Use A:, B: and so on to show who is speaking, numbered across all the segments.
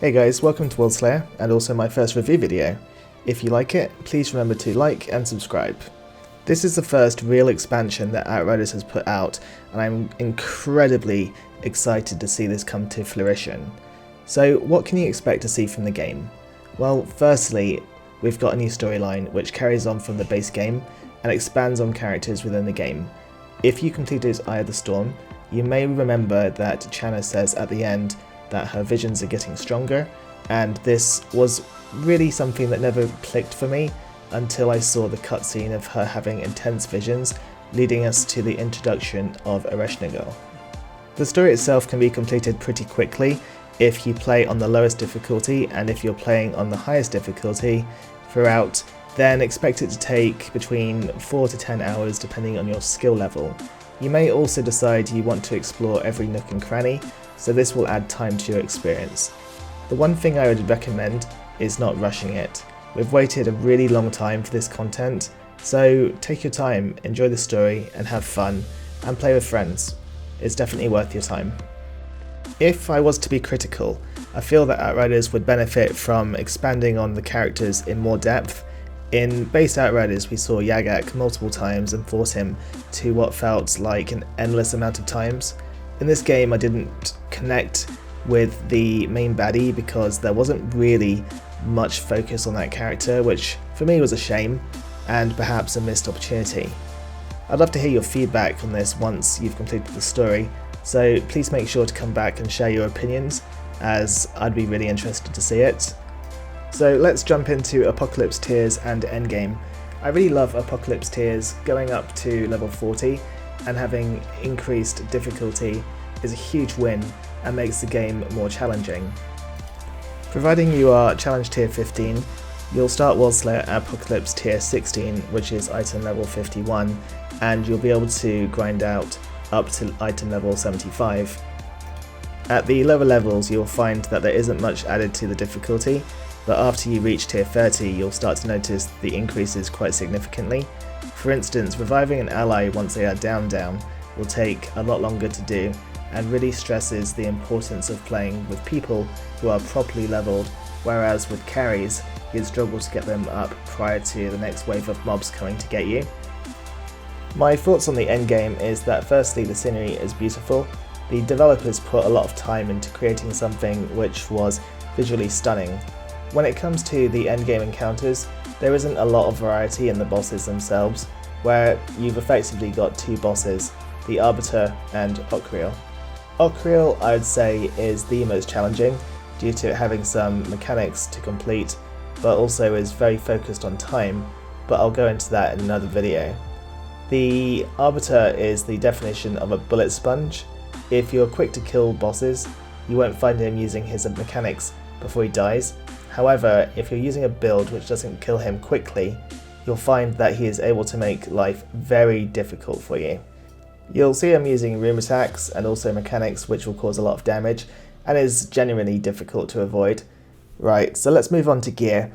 A: Hey guys, welcome to Worldslayer, and also my first review video. If you like it, please remember to like and subscribe. This is the first real expansion that Outriders has put out, and I'm incredibly excited to see this come to fruition. So what can you expect to see from the game? Well, firstly, we've got a new storyline which carries on from the base game and expands on characters within the game. If you completed Eye of the Storm, you may remember that Channa says at the end that her visions are getting stronger, and this was really something that never clicked for me until I saw the cutscene of her having intense visions, leading us to the introduction of Ereshkigal. The story itself can be completed pretty quickly if you play on the lowest difficulty, and if you're playing on the highest difficulty throughout, then expect it to take between 4 to 10 hours depending on your skill level. You may also decide you want to explore every nook and cranny, so this will add time to your experience. The one thing I would recommend is not rushing it. We've waited a really long time for this content, so take your time, enjoy the story and have fun, and play with friends. It's definitely worth your time. If I was to be critical, I feel that Outriders would benefit from expanding on the characters in more depth. In base Outriders we saw Yagak multiple times and fought him to what felt like an endless amount of times. In this game I didn't connect with the main baddie because there wasn't really much focus on that character, which for me was a shame and perhaps a missed opportunity. I'd love to hear your feedback on this once you've completed the story, so please make sure to come back and share your opinions, as I'd be really interested to see it. So let's jump into Apocalypse tiers and endgame. I really love Apocalypse tiers. Going up to level 40 and having increased difficulty is a huge win and makes the game more challenging. Providing you are challenge tier 15, you'll start Worldslayer Apocalypse tier 16, which is item level 51, and you'll be able to grind out up to item level 75. At the lower levels you'll find that there isn't much added to the difficulty, but after you reach tier 30 you'll start to notice the increases quite significantly. For instance, reviving an ally once they are down will take a lot longer to do, and really stresses the importance of playing with people who are properly leveled, whereas with carries you'd struggle to get them up prior to the next wave of mobs coming to get you. My thoughts on the endgame is that firstly the scenery is beautiful. The developers put a lot of time into creating something which was visually stunning. When it comes to the endgame encounters, there isn't a lot of variety in the bosses themselves, where you've effectively got two bosses, the Arbiter and Outriders. Outriders, I would say, is the most challenging due to it having some mechanics to complete, but also is very focused on time, but I'll go into that in another video. The Arbiter is the definition of a bullet sponge. If you're quick to kill bosses, you won't find him using his mechanics before he dies. However, if you're using a build which doesn't kill him quickly, you'll find that he is able to make life very difficult for you. You'll see him using room attacks and also mechanics which will cause a lot of damage and is genuinely difficult to avoid. Right, so let's move on to gear.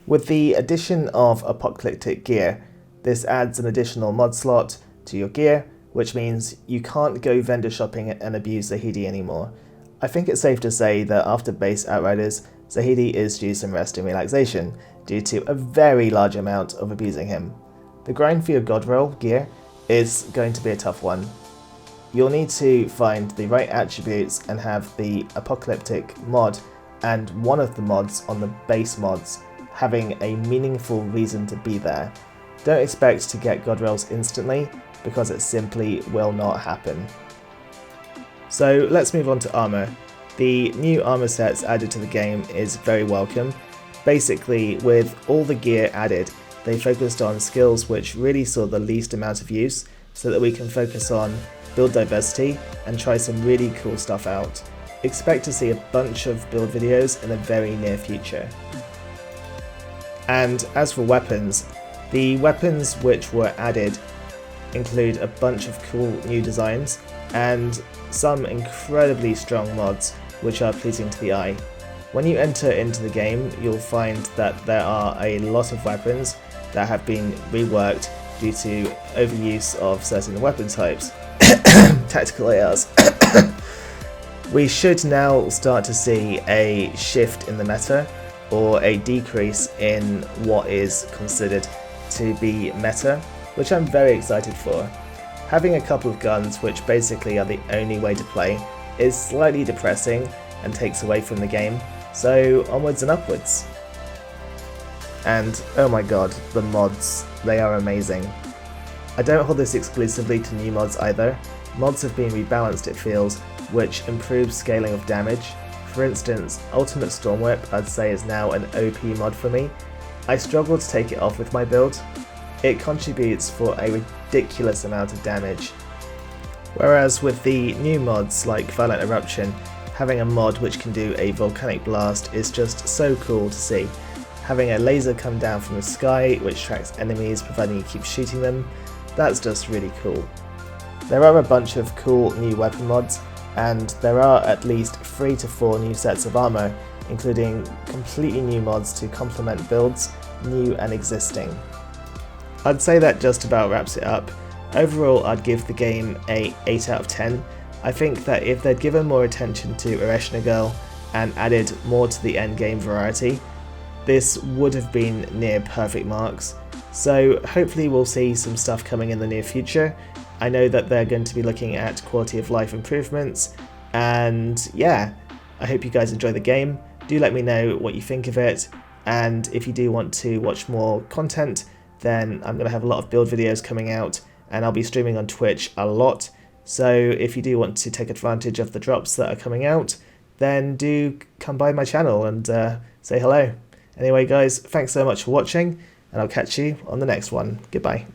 A: With the addition of apocalyptic gear, this adds an additional mod slot to your gear, which means you can't go vendor shopping and abuse Zahedi anymore. I think it's safe to say that after base Outriders, Zahedi is due some rest and relaxation due to a very large amount of abusing him. The grind for your god roll gear is going to be a tough one. You'll need to find the right attributes and have the apocalyptic mod and one of the mods on the base mods having a meaningful reason to be there. Don't expect to get god rolls instantly because it simply will not happen. So let's move on to armor. The new armor sets added to the game is very welcome. Basically, with all the gear added, they focused on skills which really saw the least amount of use so that we can focus on build diversity and try some really cool stuff out. Expect to see a bunch of build videos in the very near future. And as for weapons, the weapons which were added include a bunch of cool new designs and some incredibly strong mods which are pleasing to the eye. When you enter into the game, you'll find that there are a lot of weapons that have been reworked due to overuse of certain weapon types. Tactical ARs. We should now start to see a shift in the meta, or a decrease in what is considered to be meta, which I'm very excited for. Having a couple of guns which basically are the only way to play is slightly depressing and takes away from the game, so onwards and upwards. And oh my god, the mods, they are amazing. I don't hold this exclusively to new mods either. Mods have been rebalanced, it feels, which improves scaling of damage. For instance, Ultimate Storm Whip I'd say is now an OP mod for me. I struggle to take it off with my build. It contributes for a ridiculous amount of damage. Whereas with the new mods like Violent Eruption, having a mod which can do a volcanic blast is just so cool to see. Having a laser come down from the sky which tracks enemies providing you keep shooting them, that's just really cool. There are a bunch of cool new weapon mods, and there are at least 3 to 4 new sets of armor, including completely new mods to complement builds, new and existing. I'd say that just about wraps it up. Overall, I'd give the game a 8 out of 10. I think that if they'd given more attention to Ereshkigal Girl and added more to the endgame variety, this would have been near perfect marks. So hopefully we'll see some stuff coming in the near future. I know that they're going to be looking at quality of life improvements, and yeah, I hope you guys enjoy the game. Do let me know what you think of it, and if you do want to watch more content, then I'm going to have a lot of build videos coming out, and I'll be streaming on Twitch a lot. So if you do want to take advantage of the drops that are coming out, then do come by my channel and say hello. Anyway guys, thanks so much for watching, and I'll catch you on the next one. Goodbye.